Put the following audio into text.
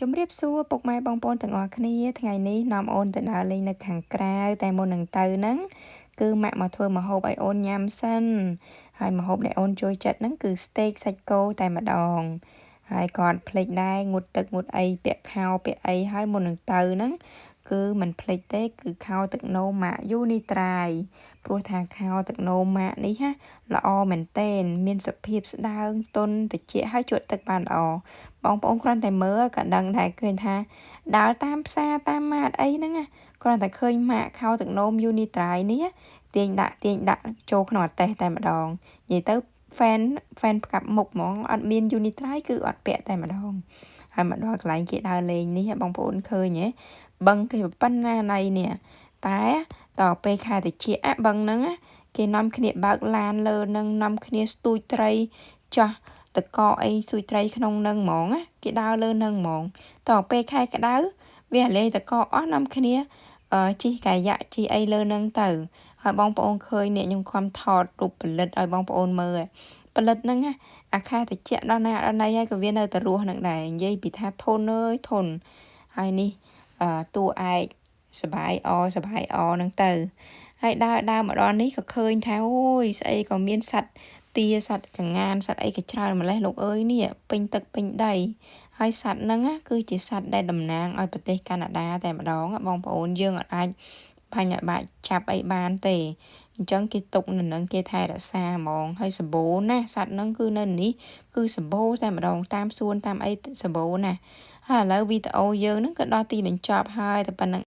ជំរាបសួរពុកម៉ែបងប្អូនទាំងអស់គ្នាថ្ងៃនេះនាំអូនទៅដើរលេងនៅខាងក្រៅតែមុននឹងទៅហ្នឹងគឺម៉ាក់មកធ្វើម្ហូបឲ្យអូនញ៉ាំសិនហើយម្ហូបដែលអូនចូលចិត្តហ្នឹងគឺ steak សាច់គោតែម្ដងហើយគាត់ភ្លេចដែរងូតទឹកងូតអីពាក់ខោពាក់អីហើយមុននឹងទៅហ្នឹងគឺមិនភ្លេចទេគឺខោទឹកនោមម៉ាក់យូនីត្រៃព្រោះថាខោទឹកនោមម៉ាក់នេះណាល្អមែនទែនមានសភាពស្ដើងទន់ត្រជាក់ហើយជក់ទឹកបានល្អបងប្អូនគ្រាន់តែមើលក៏ដឹងដែរឃើញថាដើរតាមផ្សារតាមម៉ាតអីហ្នឹងណាគ្រាន់តែឃើញម៉ាកខោទឹកនោមយូនីត្រៃនេះទាញដាក់ចូលក្នុងអាតេសតែម្ដងនិយាយទៅហ្វេនផ្កាប់មុខហ្មងអត់មានយូនីត្រៃគឺអត់ពាក់តែម្ដងហើយមកដល់កន្លែងគេដើរលេងនេះបងប្អូនឃើញហ៎បឹងគេប៉ុណ្ណាណៃនេះតែតពេលខែតិចបឹងហ្នឹងគេនាំគ្នាបើកឡានលើនឹងនាំគ្នាស្ទូចត្រីចាស់តកអីស៊ុយត្រីក្នុងនឹងហ្មងគេដើរលើនឹងហ្មងតពេលខែក្តៅវាលេងតកអស់នាំគ្នាជិះកាយ៉ាក់ជិះអីលើនឹងទៅហើយបងប្អូនឃើញអ្នកខ្ញុំខំថតរូបផលិតឲ្យបងប្អូនមើលផលិតហ្នឹងអាខែតិចដល់ណាដល់ណីហើយក៏វានៅតែរស់នឹងដែរនិយាយពីថាធន់អើយធន់ហើយនេះតួឯកសបាយអហ្នឹងទៅហើយដើរមកដល់នេះក៏ឃើញថាអូយស្អីក៏មានសត្វទាសត្វចងានសត្វអីក៏ច្រើនម្លេះលោកអើយនេះពេញទឹកពេញដីហើយសត្វហ្នឹងគឺជាសត្វដែលតំណាងឲ្យប្រទេសកាណាដាតែម្ដងបងប្អូនយើងអាចបាញ់បាក់ចាប់អីបានទេអញ្ចឹងគេទុកនៅនឹងគេថែរក្សាហ្មងហើយសម្បូរណាសត្វហ្នឹងគឺនៅនេះគឺសម្បូរតែម្ដងតាមសួនតាមអីសម្បូរណាហើយឥឡូវវីដេអូយើងហ្នឹងក៏ដល់ទីបញ្ចប់ហើយតែប៉ុណ្្នឹង